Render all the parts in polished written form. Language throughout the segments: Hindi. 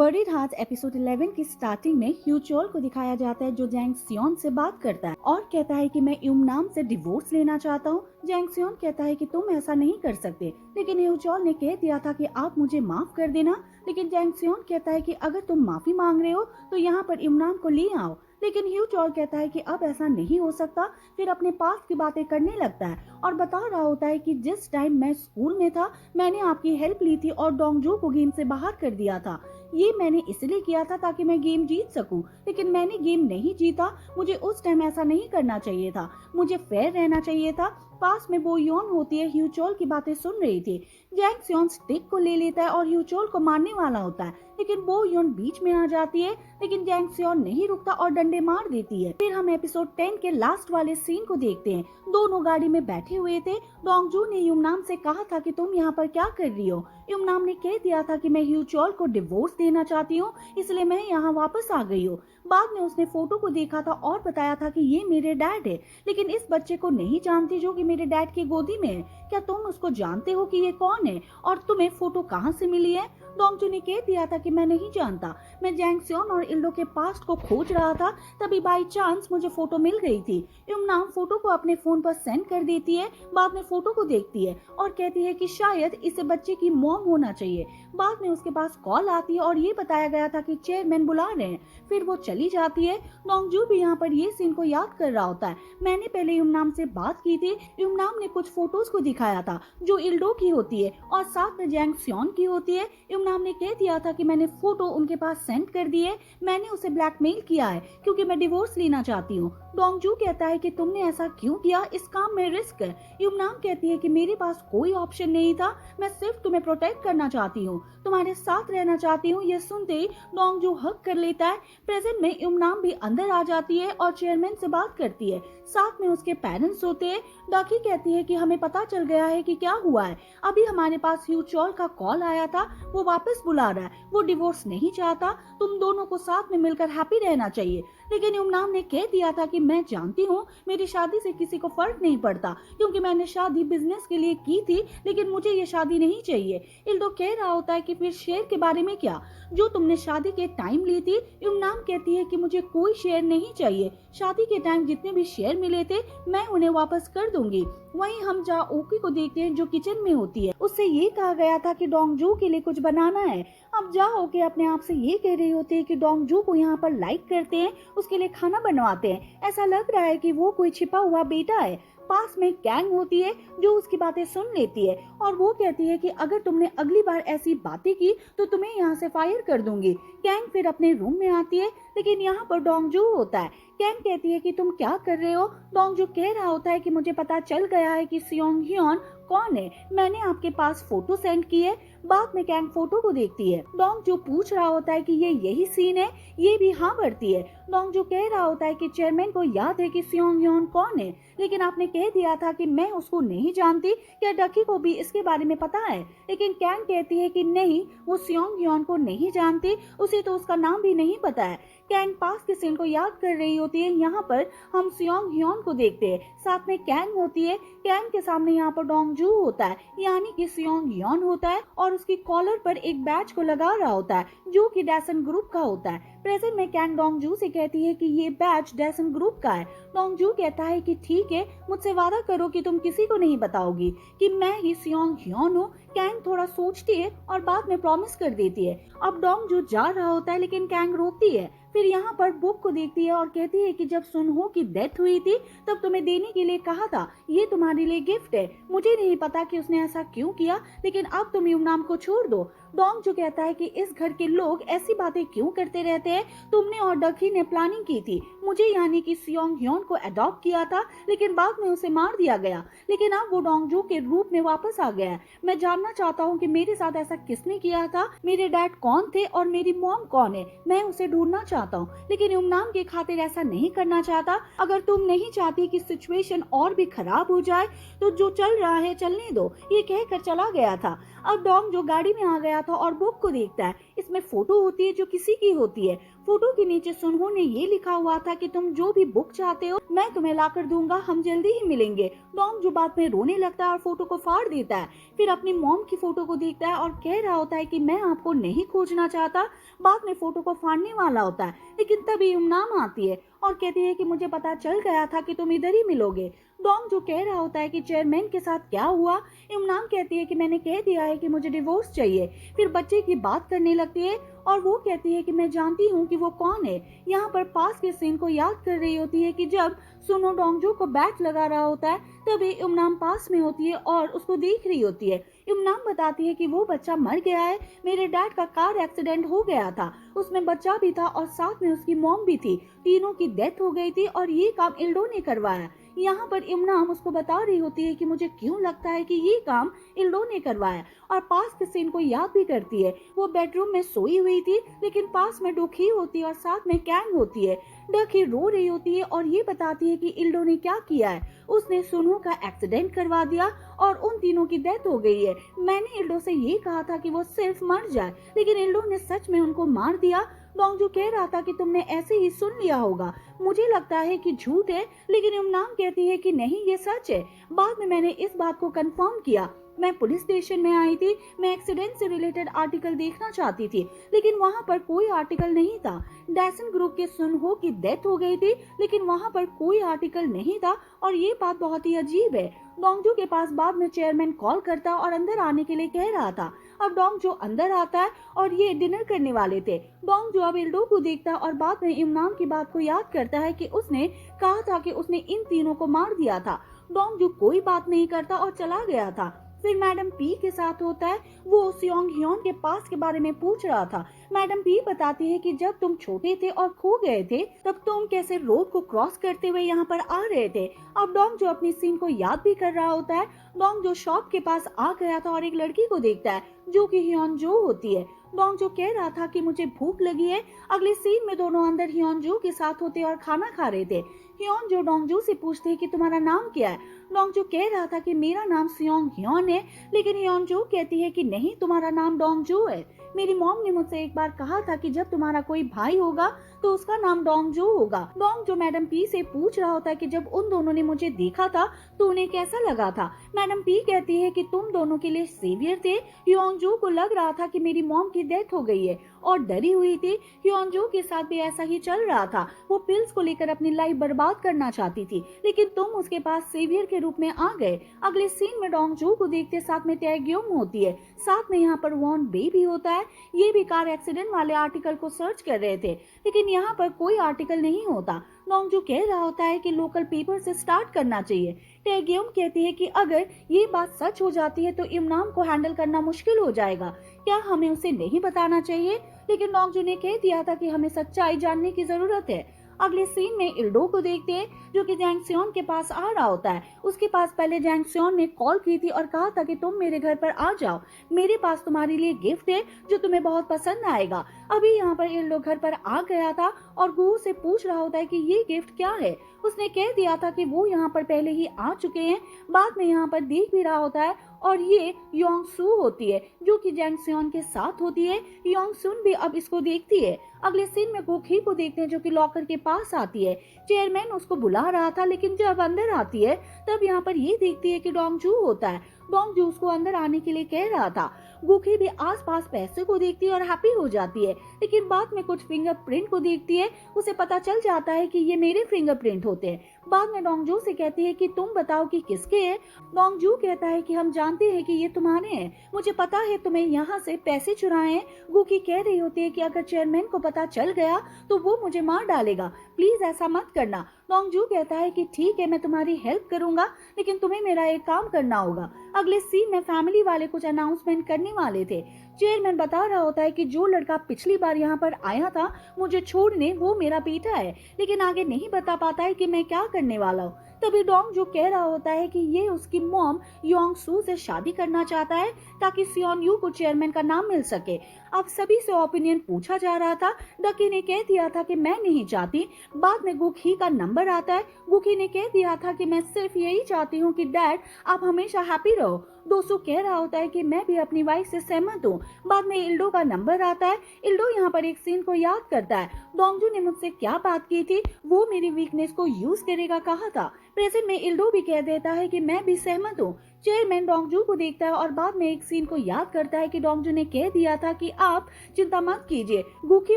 बड़ी रात एपिसोड 11 की स्टार्टिंग में ह्यूचोल को दिखाया जाता है जो जैंग सियोन से बात करता है और कहता है कि मैं यूम नाम से डिवोर्स लेना चाहता हूँ। जैंग सियोन कहता है कि तुम ऐसा नहीं कर सकते, लेकिन ह्यूचोल ने कह दिया था कि आप मुझे माफ कर देना। लेकिन जैंग सियोन कहता है कि अगर तुम माफी मांग रहे हो तो यहाँ पर यूम नाम को ले आओ। लेकिन ह्यूचोल कहता है कि अब ऐसा नहीं हो सकता। फिर अपने पास्ट की बातें करने लगता है और बता रहा होता है कि जिस टाइम मैं स्कूल में था मैंने आपकी हेल्प ली थी और डोंगजू को गेम से बाहर कर दिया था। ये मैंने इसलिए किया था ताकि मैं गेम जीत सकूं, लेकिन मैंने गेम नहीं जीता। मुझे उस टाइम ऐसा नहीं करना चाहिए था, मुझे फेयर रहना चाहिए था। पास में बो योन होती है, ह्यूचोल की बातें सुन रही थी। जैंग सियोन स्टिक को ले लेता है और ह्यूचोल को मारने वाला होता है, लेकिन बो योन बीच में आ जाती है। लेकिन जैंग सियोन नहीं रुकता और डंडे मार देती है। फिर हम एपिसोड 10 के लास्ट वाले सीन को देखते हैं। दोनों गाड़ी में बैठे हुए थे। डोंगजू ने युमनाम से कहा था कि तुम यहाँ पर क्या कर रही हो। युमनाम ने कह दिया था कि मैं ह्यूचोल को डिवोर्स देना चाहती हूँ, इसलिए मैं यहाँ वापस आ गई हूँ। बाद में उसने फोटो को देखा था और बताया था कि ये मेरे डैड है, लेकिन इस बच्चे को नहीं जानती जो कि मेरे डैड की गोदी में है। क्या तुम उसको जानते हो कि ये कौन है और तुम्हें फोटो कहाँ से मिली है। डोंगजू ने कह दिया था कि मैं नहीं जानता, मैं जैंग सियोन और इल्डो के पास्ट को खोज रहा था, तभी बाई चांस मुझे फोटो मिल गई थी। युमनाम फोटो को अपने फोन पर सेंड कर देती है। बाद में फोटो को देखती है और कहती है कि शायद इसे बच्चे की मॉम होना चाहिए। बाद में उसके पास कॉल आती है और ये बताया गया था कि चेयरमैन बुला रहे हैं। फिर वो चली जाती है। डोंगजू भी यहाँ पर ये सीन को याद कर रहा होता है। मैंने पहले युमनाम से बात की थी, युमनाम ने कुछ फोटोज को दिखाया था जो इल्डो की होती है और साथ में जैंग सियोन की होती है। युमनाम ने कह दिया था कि मैंने फोटो उनके पास सेंड कर दी है, मैंने उसे ब्लैकमेल किया है क्योंकि मैं डिवोर्स लेना चाहती हूँ। डोंगजू कहता है कि तुमने ऐसा क्यों किया, इस काम में रिस्क है। युमनाम कहती है कि मेरे पास कोई ऑप्शन नहीं था, मैं सिर्फ तुम्हें प्रोटेक्ट करना चाहती हूँ, तुम्हारे साथ रहना चाहती हूँ। ये सुनते ही डोंगजू हक कर लेता है। प्रेजेंट में युमनाम भी अंदर आ जाती है और चेयरमैन से बात करती है। साथ में उसके पेरेंट्स होते हैं। डॉकी कहती है कि हमें पता चल गया है कि क्या हुआ है। अभी हमारे पास ह्यूचोल का कॉल आया था, वो वापस बुला रहा है, वो डिवोर्स नहीं चाहता, तुम दोनों को साथ में मिलकर हैप्पी रहना चाहिए। लेकिन युमनाम ने कह दिया था कि मैं जानती हूँ मेरी शादी से किसी को फर्क नहीं पड़ता क्योंकि मैंने शादी बिजनेस के लिए की थी, लेकिन मुझे ये शादी नहीं चाहिए। इल्डो कह रहा होता है कि फिर शेयर के बारे में क्या, जो तुमने शादी के टाइम ली थी। युमनाम कहती है कि मुझे कोई शेयर नहीं चाहिए, शादी के टाइम जितने भी शेयर मिले थे मैं उन्हें वापस कर दूंगी। वहीं हम जा ओकी को देखते हैं जो किचन में होती है। उससे ये कहा गया था कि डोंगजू के लिए कुछ बनाना है। अब जा ओके अपने आप से ये कह रही होती है कि डोंगजू को यहाँ पर लाइक करते हैं, उसके लिए खाना बनवाते हैं। ऐसा लग रहा है कि वो कोई छिपा हुआ बेटा है। पास में कैंग होती है जो उसकी बातें सुन लेती है और वो कहती है कि अगर तुमने अगली बार ऐसी बातें की तो तुम्हें यहाँ से फायर कर दूंगी। कैंग फिर अपने रूम में आती है, लेकिन यहाँ पर डोंगजू होता है। कैंग कहती है कि तुम क्या कर रहे हो। डोंगजू कह रहा होता है कि मुझे पता चल गया है कि सियोंग ह्योन कौन है, मैंने आपके पास फोटो सेंड की है। बाद में कैंग फोटो को देखती है। डोंगजू पूछ रहा होता है कि ये यही सीन है, ये भी हाँ भरती है। डोंगजू कह रहा होता है कि चेयरमैन को याद है कि सियोंग ह्योन कौन है, लेकिन आपने कह दिया था कि मैं उसको नहीं जानती, क्या डकी को भी इसके बारे में पता है। लेकिन कैंग कहती है कि नहीं, वो सियोंग ह्योन को नहीं जानती, उसे तो उसका नाम भी नहीं पता है। कैंग पास के सीन को याद कर रही होती है। यहाँ पर हम सियोंग ह्योन को देखते हैं, साथ में कैंग होती है। कैंग के सामने यहाँ पर डोंगजू होता है, यानी कि सियोंग ह्योन होता है और उसकी कॉलर पर एक बैच को लगा रहा होता है जो कि डैसन ग्रुप का होता है। प्रेजेंट में कैंग डोंगजू से कहती है कि ये बैच डैसन ग्रुप का है। डोंगजू कहता है कि ठीक है, मुझसे वादा करो कि तुम किसी को नहीं बताओगी कि मैं ही सियोंग ह्योन हूँ। कैंग थोड़ा सोचती है और बाद में प्रॉमिस कर देती है। अब डोंगजू जा रहा होता है, लेकिन कैंग रोकती है। फिर यहाँ पर बुक को देखती है और कहती है कि जब सुनहो की डेथ हुई थी तब तुम्हें देने के लिए कहा था, ये तुम्हारे लिए गिफ्ट है। मुझे नहीं पता कि उसने ऐसा क्यों किया, लेकिन अब तुम युमनाम को छोड़ दो। डोंगजू कहता है कि इस घर के लोग ऐसी बातें क्यों करते रहते हैं, तुमने और डकी ने प्लानिंग की थी, मुझे यानी कि सियोंग ह्योन को अडॉप्ट किया था, लेकिन बाद में उसे मार दिया गया, लेकिन अब वो डोंगजू के रूप में वापस आ गया है। मैं जानना चाहता हूँ कि मेरे साथ ऐसा किसने किया था, मेरे डैड कौन थे और मेरी मॉम कौन है, मैं उसे ढूंढना चाहता हूँ, लेकिन युमनाम के खातिर ऐसा नहीं करना चाहता। अगर तुम नहीं चाहती कि सिचुएशन और भी खराब हो जाए तो जो चल रहा है चलने दो, ये कहकर चला गया था। अब डोंग जो गाड़ी में आ गया था और बुक को देखता है, इसमें फोटो होती है जो किसी की होती है। फोटो के नीचे सुनहो ने ये लिखा हुआ था कि तुम जो भी बुक चाहते हो मैं तुम्हें लाकर दूंगा, हम जल्दी ही मिलेंगे। डोंग जो बाद में रोने लगता है और फोटो को फाड़ देता है। फिर अपनी मॉम की फोटो को देखता है और कह रहा होता है कि मैं आपको नहीं खोजना चाहता। बाद में फोटो को फाड़ने वाला होता है, लेकिन तभी युमनाम आती है और कहती है कि मुझे पता चल गया था कि तुम इधर ही मिलोगे। डोंग जो कह रहा होता है कि चेयरमैन के साथ क्या हुआ। युमनाम कहती है कि मैंने कह दिया है कि मुझे डिवोर्स चाहिए। फिर बच्चे की बात करने लगती है और वो कहती है कि मैं जानती हूँ कि वो कौन है। यहाँ पर पास के सीन को याद कर रही होती है कि जब सुनो डोंगजू को बैट लगा रहा होता है तभी युमनाम पास में होती है और उसको देख रही होती है। युमनाम बताती है कि वो बच्चा मर गया है, मेरे डैड का कार एक्सीडेंट हो गया था, उसमें बच्चा भी था और साथ में उसकी मॉम भी थी, तीनों की डेथ हो गई थी और ये काम इल्डो ने करवाया। यहाँ पर इमनाम उसको बता रही होती है कि मुझे क्यों लगता है कि ये काम इल्डो ने करवाया और पास के सीन को याद भी करती है। वो बेडरूम में सोई हुई थी लेकिन पास में डोखी होती है और साथ में कैंग होती है। डकी रो रही होती है और ये बताती है कि इल्डो ने क्या किया है, उसने सुनो का एक्सीडेंट करवा दिया और उन तीनों की डेथ हो गई है। मैंने इल्डो से ये कहा था कि वो सिर्फ मर जाए लेकिन इल्डो ने सच में उनको मार दिया। डोंगजू कह रहा था कि तुमने ऐसे ही सुन लिया होगा, मुझे लगता है कि झूठ है, लेकिन युमनाम कहती है कि नहीं ये सच है। बाद में मैंने इस बात को कंफर्म किया, मैं पुलिस स्टेशन में आई थी, मैं एक्सीडेंट से रिलेटेड आर्टिकल देखना चाहती थी लेकिन वहाँ पर कोई आर्टिकल नहीं था। डैसन ग्रुप के सुनहो की डेथ हो गई थी लेकिन वहाँ पर कोई आर्टिकल नहीं था और ये बात बहुत ही अजीब है। डोंगजू के पास बाद में चेयरमैन कॉल करता और अंदर आने के लिए कह रहा था। अब डोंगजू अंदर आता है और ये डिनर करने वाले थे। डोंगजू अब इल्डो को देखता और बाद में इमनाम की बात को याद करता है कि उसने कहा था कि उसने इन तीनों को मार दिया था। डोंगजू कोई बात नहीं करता और चला गया था। फिर मैडम पी के साथ होता है, वो सियोंग ह्योन के पास के बारे में पूछ रहा था। मैडम पी बताती है कि जब तुम छोटे थे और खो गए थे तब तुम कैसे रोड को क्रॉस करते हुए यहाँ पर आ रहे थे। अब डोंग जो अपनी सीन को याद भी कर रहा होता है। डोंग जो शॉप के पास आ गया था और एक लड़की को देखता है जो कि ह्योन जो होती है। डोंग जो कह रहा था कि मुझे भूख लगी है। अगले सीन में दोनों अंदर ह्योन जो के साथ होते और खाना खा रहे थे। ह्योन जो डोंगजू से पूछते कि तुम्हारा नाम क्या है। डोंगजू कह रहा था कि मेरा नाम सियोंग ह्योन है, लेकिन ह्योनजू कहती है कि नहीं तुम्हारा नाम डोंगजू है। मेरी मॉम ने मुझसे एक बार कहा था कि जब तुम्हारा कोई भाई होगा तो उसका नाम डोंगजू होगा। डोंगजू मैडम पी से पूछ रहा होता है कि जब उन दोनों ने मुझे देखा था तो उन्हें कैसा लगा था। मैडम पी कहती है कि तुम दोनों के लिए सेवियर थे। ह्योनजू को लग रहा था कि मेरी मॉम की डेथ हो गई है और डरी हुई थी। ह्योनजू के साथ भी ऐसा ही चल रहा था, वो पिल्स को लेकर अपनी लाइफ बर्बाद करना चाहती थी लेकिन तुम उसके पास सेवियर के रूप में आ गए। अगले सीन में डोंगजू को देखते साथ में टैग्योम होती है, साथ में यहाँ पर वॉन बे भी होता है। ये भी कार एक्सीडेंट वाले आर्टिकल को सर्च कर रहे थे लेकिन यहाँ पर कोई आर्टिकल नहीं होता। डोंगजू कह रहा होता है कि लोकल पेपर से स्टार्ट करना चाहिए। टैग्योम कहती है कि अगर ये बात सच हो जाती है तो इमनाम को हैंडल करना मुश्किल हो जाएगा, क्या हमें उसे नहीं बताना चाहिए। लेकिन डोंगजू ने कह दिया था कि हमें सच्चाई जानने की जरूरत है। अगले सीन में इल्डो को देखते हैं जो कि जैंग सियोन के पास आ रहा होता है। उसके पास पहले जैंग सियोन ने कॉल की थी और कहा था कि तुम मेरे घर पर आ जाओ, मेरे पास तुम्हारे लिए गिफ्ट है जो तुम्हें बहुत पसंद आएगा। अभी यहाँ पर इल्डो घर पर आ गया था और गू से पूछ रहा होता है कि ये गिफ्ट क्या है। उसने कह दिया था कि वो यहाँ पर पहले ही आ चुके हैं। बाद में यहाँ पर देख भी रहा होता है और ये योंग सू होती है जो कि जैंग सियोन के साथ होती है। योंग सुन भी अब इसको देखती है। अगले सीन में गोखी को देखते हैं जो कि लॉकर के पास आती है। चेयरमैन उसको बुला रहा था लेकिन जब अंदर आती है तब यहाँ पर ये देखती है कि डोंगजू होता है। डोंगजू उसको अंदर आने के लिए कह रहा था। गोखी भी आसपास पैसे को देखती है और हैप्पी हो जाती है लेकिन बाद में कुछ फिंगरप्रिंट को देखती है, उसे पता चल जाता है कि ये मेरे फिंगरप्रिंट होते हैं। बाद में डोंगजू से कहती है कि तुम बताओ कि किसके हैं। डोंगजू कहता है कि हम जानते हैं कि ये तुम्हारे हैं, मुझे पता है तुम्हें यहाँ से पैसे चुराए हैं। गोखी कह रही होती है कि अगर चेयरमैन को पता चल गया तो वो मुझे मार डालेगा, प्लीज ऐसा मत करना। डोंगजू कहता है कि ठीक है मैं तुम्हारी हेल्प करूंगा लेकिन तुम्हें मेरा एक काम करना होगा। अगले सीन में फैमिली वाले कुछ अनाउंसमेंट करने वाले थे। चेयरमैन बता रहा होता है कि जो लड़का पिछली बार यहाँ पर आया था मुझे छोड़ने, वो मेरा बेटा है, लेकिन आगे नहीं बता पाता है कि मैं क्या करने वाला हूँ। तभी डोंग जो कह रहा होता है कि ये उसकी मॉम योंग सू से शादी करना चाहता है ताकि सियोन यू को चेयरमैन का नाम मिल सके। अब सभी से ओपिनियन पूछा जा रहा था। डकी ने कह दिया था कि मैं नहीं चाहती। बाद में गुखी का नंबर आता है। गुखी ने कह दिया था कि मैं सिर्फ यही चाहती हूँ कि डैड आप हमेशा हैप्पी रहो। दोस्तों कह रहा होता है कि मैं भी अपनी वाइफ से सहमत हूँ। बाद में इल्डो का नंबर आता है। इल्डो यहाँ पर एक सीन को याद करता है। डोंगजू ने मुझसे क्या बात की थी, वो मेरी वीकनेस को यूज करेगा कहा था। प्रेजेंट में इल्डो भी कह देता है कि मैं भी सहमत हूँ। चेयरमैन डोंगजू को देखता है और बाद में एक सीन को याद करता है कि डोंगजू ने कह दिया था कि आप चिंता मत कीजिए, गुकी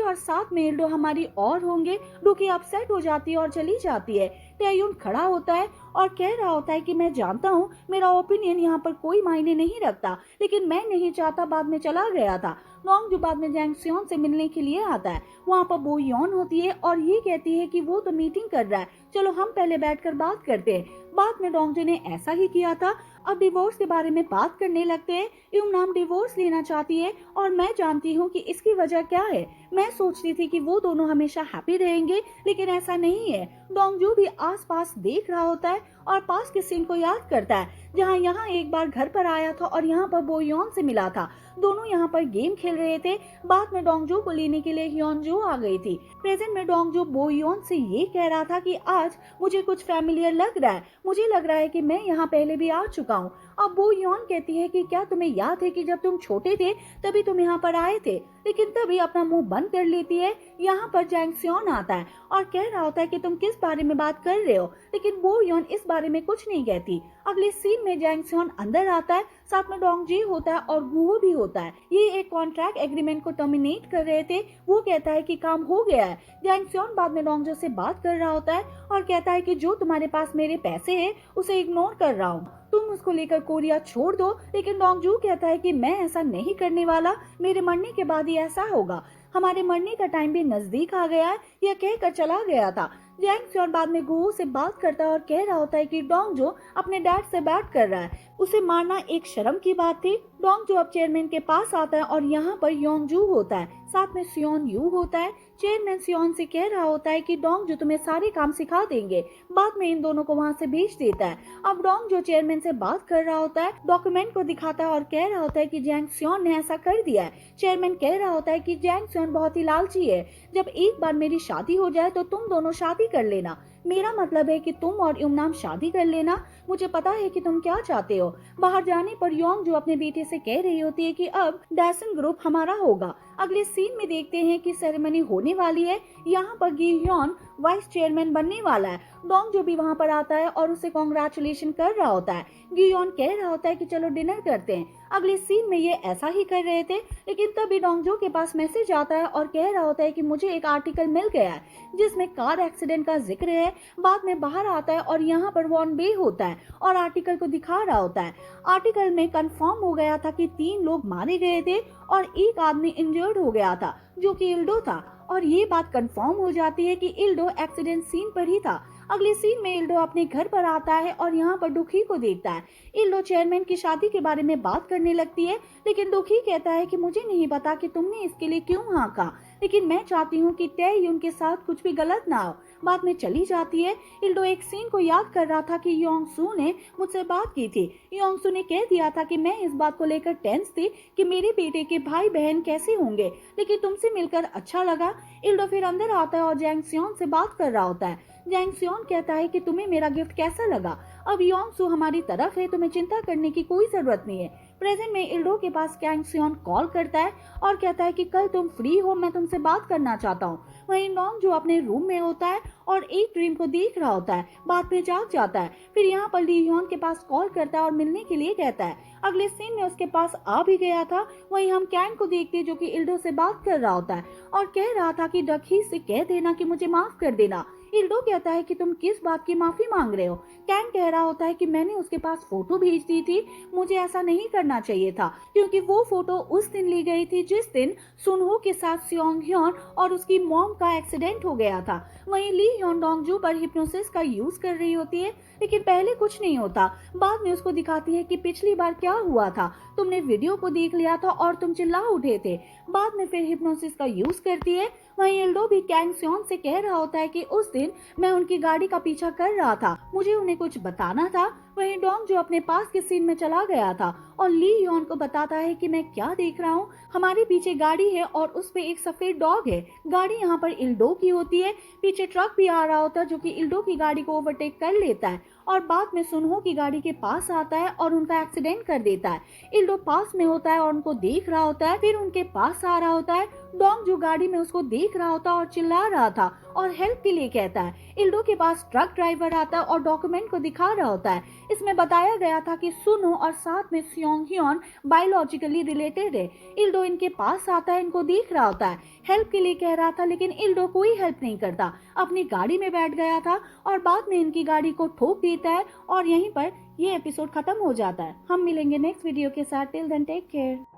और साथ में इल्डो हमारी और होंगे। डुकी अपसेट हो जाती है और चली जाती है। टैयुन खड़ा होता है और कह रहा होता है कि मैं जानता हूँ मेरा ओपिनियन यहाँ पर कोई मायने नहीं रखता, लेकिन मैं नहीं चाहता। बाद में चला गया था। डोंगजू बाद में जैंग सियोन से मिलने के लिए आता है। वहाँ पर बो यॉन होती है और ये कहती है कि वो तो मीटिंग कर रहा है, चलो हम पहले बैठकर बात करते हैं। बाद में डोंगजू ने ऐसा ही किया था। अब डिवोर्स के बारे में बात करने लगते हैं। यूमनाम डिवोर्स लेना चाहती है और मैं जानती हूँ कि इसकी वजह क्या है। मैं सोचती थी कि वो दोनों हमेशा हैप्पी रहेंगे, लेकिन ऐसा नहीं है। डोंगजू भी आसपास देख रहा होता है और पास के सीन को याद करता है, जहाँ यहाँ एक बार घर पर आया था और यहाँ पर बो यॉन से मिला था। दोनों यहाँ पर गेम खेल रहे थे। बाद में डोंगजू को लेने के लिए ह्योनजू आ गई थी। प्रेजेंट में डोंगजू बो यॉन से ये कह रहा था कि आज मुझे कुछ फैमिलियर लग रहा है, मुझे लग रहा है कि मैं यहाँ पहले भी आ चुका हूँ। अब बो यॉन कहती है कि क्या तुम्हें याद है कि जब तुम छोटे थे तभी तुम यहाँ पर आए थे, लेकिन तभी अपना मुंह बंद कर लेती है। यहाँ पर जैंग सियोन आता है और कह रहा होता है कि तुम किस बारे में बात कर रहे हो, लेकिन बो यॉन इस बारे में कुछ नहीं कहती। अगले सीन में जैंग सियोन अंदर आता है, साथ में डोंगजी होता है और गुहो भी होता है। ये एक कॉन्ट्रैक्ट एग्रीमेंट को टर्मिनेट कर रहे थे। वो कहता है कि काम हो गया है। जैंग सियोन बाद में डोंगजो से बात कर रहा होता है और कहता है कि जो तुम्हारे पास मेरे पैसे है उसे इग्नोर कर रहा हूँ, तुम उसको लेकर कोरिया छोड़ दो। लेकिन डोंगजू कहता है कि मैं ऐसा नहीं करने वाला, मेरे मरने के बाद ही ऐसा होगा, हमारे मरने का टाइम भी नजदीक आ गया है, यह कहकर चला गया था। जैंग सियोन बाद में गुहो से बात करता है और कह रहा होता है कि डोंगजो अपने डैड से बात कर रहा है, उसे मारना एक शर्म की बात थी। डोंगजो अब चेयरमैन के पास आता है और यहाँ पर योंगजू होता है, साथ में सियोन यू होता है। चेयरमैन सियोन से कह रहा होता है कि डोंगजो तुम्हें सारे काम सिखा देंगे। बाद में इन दोनों को वहाँ से भेज देता है। अब डोंगजो चेयरमैन से बात कर रहा होता है, डॉक्यूमेंट को दिखाता है और कह रहा होता है कि जैंग सियोन ने ऐसा कर दिया है। चेयरमैन कह रहा होता है कि जैंग सियोन बहुत ही लालची है, जब एक बार मेरी शादी हो जाए तो तुम दोनों शादी कर लेना। मेरा मतलब है कि तुम और यूमनाम शादी कर लेना। मुझे पता है कि तुम क्या चाहते हो। बाहर जाने पर योंग जो अपने बेटे से कह रही होती है कि अब डैसन ग्रुप हमारा होगा। अगले सीन में देखते हैं कि सेरेमनी होने वाली है। यहाँ पर गी ह्योन वाइस चेयरमैन बनने वाला है। डोंग जो भी वहाँ पर आता है और उसे कॉन्ग्रेचुलेशन कर रहा होता है। गी ह्योन कह रहा होता है कि चलो डिनर करते हैं। अगले सीन में ये ऐसा ही कर रहे थे, लेकिन तभी डोंगजो के पास मैसेज आता है और कह रहा होता है कि मुझे एक आर्टिकल मिल गया है जिसमें कार एक्सीडेंट का जिक्र है। बाद में बाहर आता है और यहाँ पर वॉन बे होता है और आर्टिकल को दिखा रहा होता है। आर्टिकल में कंफर्म हो गया था कि 3 लोग मारे गए थे और एक आदमी इंजर्ड हो गया था जो कि इल्डो था, और ये बात कंफर्म हो जाती है कि इल्डो एक्सीडेंट सीन पर ही था। अगले सीन में इल्डो अपने घर पर आता है और यहाँ पर डुखी को देखता है। इल्डो चेयरमैन की शादी के बारे में बात करने लगती है, लेकिन डुखी कहता है कि मुझे नहीं पता कि तुमने इसके लिए क्यों हाँ कहा, लेकिन मैं चाहती हूँ कि टैयुन के साथ कुछ भी गलत ना हो। बाद में चली जाती है। इल्डो एक सीन को याद कर रहा था कि योंगसू ने मुझसे बात की थी। योंगसू ने कह दिया था कि मैं इस बात को लेकर टेंस थी कि मेरे बेटे के भाई बहन कैसे होंगे, लेकिन तुमसे मिलकर अच्छा लगा। इल्डो फिर अंदर आता है और जैंग सियोन से बात कर रहा होता है। जैंग सियोन कहता है कि तुम्हें मेरा गिफ्ट कैसा लगा। अब योंगसू हमारी तरफ है, तुम्हें चिंता करने की कोई जरूरत नहीं है। प्रेजेंट में इल्डो के पास जैंग सियोन कॉल करता है और कहता है कि कल तुम फ्री हो, मैं तुमसे बात करना चाहता हूँ। वहीं नोंग जो अपने रूम में होता है और एक ड्रीम को देख रहा होता है, बाद में जाग जाता है। फिर यहाँ पर ली ह्योन के पास कॉल करता है और मिलने के लिए कहता है। अगले सीन में उसके पास आ भी गया था। वहीं हम कैन को देखते हैं जो कि इल्डो से बात कर रहा होता है और कह रहा था कि डकी से कह देना कि मुझे माफ कर देना। इल्डो कहता है कि तुम किस बात की माफी मांग रहे हो। कैन कह रहा होता है कि मैंने उसके पास फोटो भेज दी थी, मुझे ऐसा नहीं करना चाहिए था, क्योंकि वो फोटो उस दिन ली गई थी जिस दिन सुनहो के साथ सियोंग ह्योन और उसकी मॉम का एक्सीडेंट हो गया था। वहीं ली ह्योन डोंगजू पर हिप्नोसिस का यूज कर रही होती है, लेकिन पहले कुछ नहीं होता। बाद में उसको दिखाती है कि पिछली बार क्या हुआ था, तुमने वीडियो को देख लिया था और तुम चिल्ला उठे थे। बाद में फिर हिप्नोसिस का यूज करती है। वहीं इल्डो भी कैंग सियोन से कह रहा होता है कि उस दिन मैं उनकी गाड़ी का पीछा कर रहा था, मुझे उन्हें कुछ बताना था। वहीं डोंग जो अपने पास के सीन में चला गया था और ली योन को बताता है कि मैं क्या देख रहा हूँ, हमारे पीछे गाड़ी है और उस पे एक सफेद डॉग है। गाड़ी यहाँ पर इल्डो की होती है। पीछे ट्रक भी आ रहा होता है जो कि इल्डो की गाड़ी को ओवरटेक कर लेता है और बाद में सुनहो की गाड़ी के पास आता है और उनका एक्सीडेंट कर देता है। इल्डो पास में होता है और उनको देख रहा होता है, फिर उनके पास आ रहा होता है। डोंग जो गाड़ी में उसको देख रहा होता और चिल्ला रहा था और हेल्प के लिए कहता है। इल्डो के पास ट्रक ड्राइवर आता है और डॉक्यूमेंट को दिखा रहा होता है। इसमें बताया गया था कि सुनो और साथ में सियोंग ह्योन बायोलॉजिकली रिलेटेड है। इल्डो इनके पास आता है, इनको देख रहा होता है, हेल्प के लिए कह रहा था, लेकिन इल्डो कोई हेल्प नहीं करता, अपनी गाड़ी में बैठ गया था और बाद में इनकी गाड़ी को ठोक देता है और यहीं पर ये एपिसोड खत्म हो जाता है। हम मिलेंगे नेक्स्ट वीडियो के साथ। Till then take care.